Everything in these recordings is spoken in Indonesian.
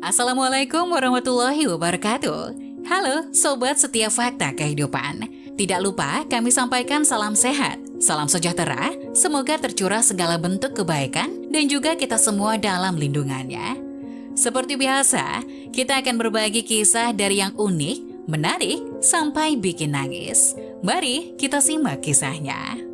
Assalamualaikum warahmatullahi wabarakatuh. Halo Sobat Setiap Fakta Kehidupan. Tidak lupa kami sampaikan salam sehat, salam sejahtera, semoga tercurah segala bentuk kebaikan dan juga kita semua dalam lindungannya. Seperti biasa, kita akan berbagi kisah dari yang unik, menarik, sampai bikin nangis. Mari kita simak kisahnya.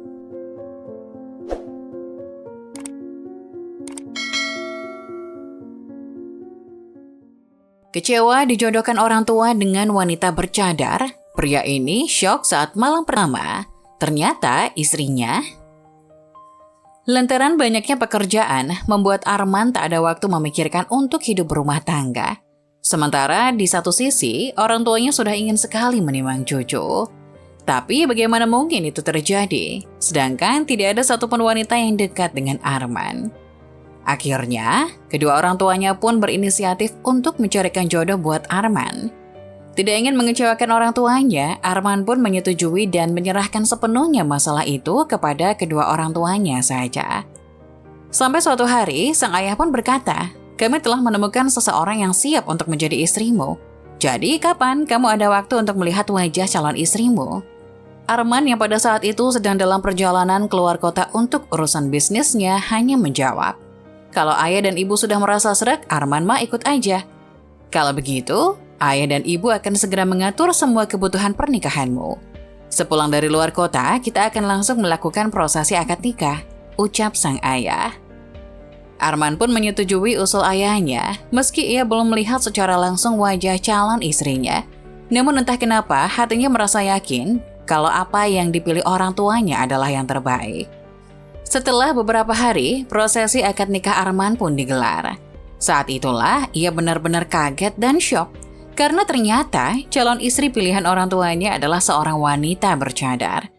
Kecewa dijodohkan orang tua dengan wanita bercadar, pria ini syok saat malam pertama. Ternyata istrinya. Lantaran banyaknya pekerjaan, membuat Arman tak ada waktu memikirkan untuk hidup berumah tangga. Sementara di satu sisi, orang tuanya sudah ingin sekali menimang cucu. Tapi bagaimana mungkin itu terjadi? Sedangkan tidak ada satupun wanita yang dekat dengan Arman. Akhirnya, kedua orang tuanya pun berinisiatif untuk mencarikan jodoh buat Arman. Tidak ingin mengecewakan orang tuanya, Arman pun menyetujui dan menyerahkan sepenuhnya masalah itu kepada kedua orang tuanya saja. Sampai suatu hari, sang ayah pun berkata, "Kami telah menemukan seseorang yang siap untuk menjadi istrimu. Jadi, kapan kamu ada waktu untuk melihat wajah calon istrimu?" Arman yang pada saat itu sedang dalam perjalanan keluar kota untuk urusan bisnisnya hanya menjawab, "Kalau ayah dan ibu sudah merasa sreg, Arman mah ikut aja. Kalau begitu, ayah dan ibu akan segera mengatur semua kebutuhan pernikahanmu. Sepulang dari luar kota, kita akan langsung melakukan prosesi akad nikah," ucap sang ayah. Arman pun menyetujui usul ayahnya, meski ia belum melihat secara langsung wajah calon istrinya. Namun entah kenapa, hatinya merasa yakin kalau apa yang dipilih orang tuanya adalah yang terbaik. Setelah beberapa hari, prosesi akad nikah Arman pun digelar. Saat itulah ia benar-benar kaget dan syok karena ternyata calon istri pilihan orang tuanya adalah seorang wanita bercadar.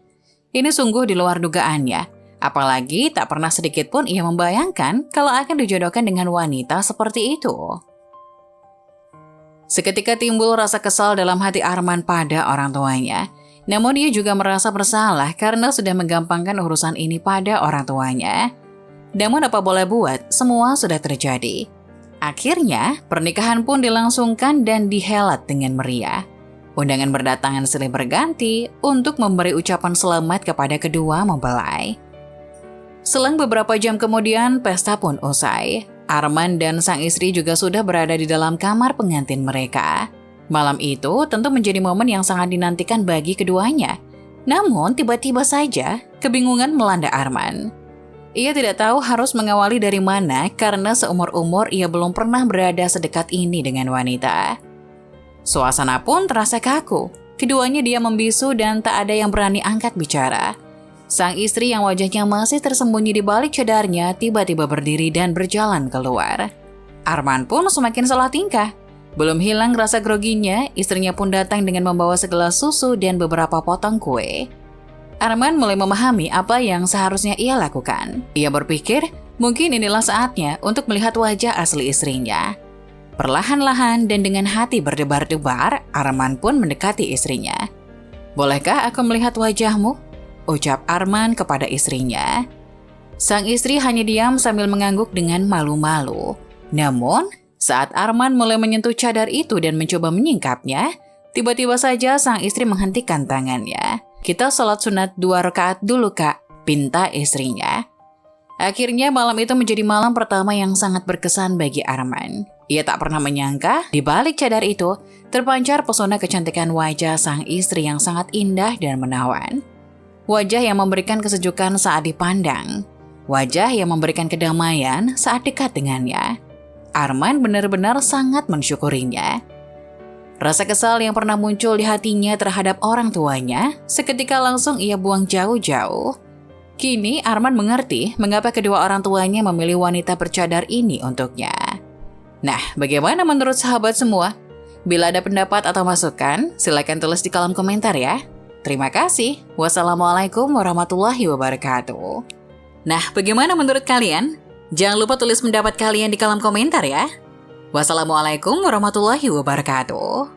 Ini sungguh di luar dugaannya, apalagi tak pernah sedikit pun ia membayangkan kalau akan dijodohkan dengan wanita seperti itu. Seketika timbul rasa kesal dalam hati Arman pada orang tuanya. Namun dia juga merasa bersalah karena sudah menggampangkan urusan ini pada orang tuanya. Namun apa boleh buat, semua sudah terjadi. Akhirnya, pernikahan pun dilangsungkan dan dihelat dengan meriah. Undangan berdatangan silih berganti untuk memberi ucapan selamat kepada kedua mempelai. Selang beberapa jam kemudian, pesta pun usai. Arman dan sang istri juga sudah berada di dalam kamar pengantin mereka. Malam itu tentu menjadi momen yang sangat dinantikan bagi keduanya. Namun tiba-tiba saja kebingungan melanda Arman. Ia tidak tahu harus mengawali dari mana karena seumur-umur ia belum pernah berada sedekat ini dengan wanita. Suasana pun terasa kaku. Keduanya diam membisu dan tak ada yang berani angkat bicara. Sang istri yang wajahnya masih tersembunyi di balik cadarnya tiba-tiba berdiri dan berjalan keluar. Arman pun semakin salah tingkah. Belum hilang rasa groginya, istrinya pun datang dengan membawa segelas susu dan beberapa potong kue. Arman mulai memahami apa yang seharusnya ia lakukan. Ia berpikir, mungkin inilah saatnya untuk melihat wajah asli istrinya. Perlahan-lahan dan dengan hati berdebar-debar, Arman pun mendekati istrinya. "Bolehkah aku melihat wajahmu?" ucap Arman kepada istrinya. Sang istri hanya diam sambil mengangguk dengan malu-malu. Namun, saat Arman mulai menyentuh cadar itu dan mencoba menyingkapnya, tiba-tiba saja sang istri menghentikan tangannya. "Kita sholat sunat 2 rakaat dulu, Kak," pinta istrinya. Akhirnya malam itu menjadi malam pertama yang sangat berkesan bagi Arman. Ia tak pernah menyangka di balik cadar itu terpancar pesona kecantikan wajah sang istri yang sangat indah dan menawan. Wajah yang memberikan kesejukan saat dipandang. Wajah yang memberikan kedamaian saat dekat dengannya. Arman benar-benar sangat mensyukurinya. Rasa kesal yang pernah muncul di hatinya terhadap orang tuanya, seketika langsung ia buang jauh-jauh. Kini Arman mengerti mengapa kedua orang tuanya memilih wanita bercadar ini untuknya. Nah, bagaimana menurut sahabat semua? Bila ada pendapat atau masukan, silakan tulis di kolom komentar ya. Terima kasih. Wassalamualaikum warahmatullahi wabarakatuh. Nah, bagaimana menurut kalian? Jangan lupa tulis pendapat kalian di kolom komentar ya. Wassalamualaikum warahmatullahi wabarakatuh.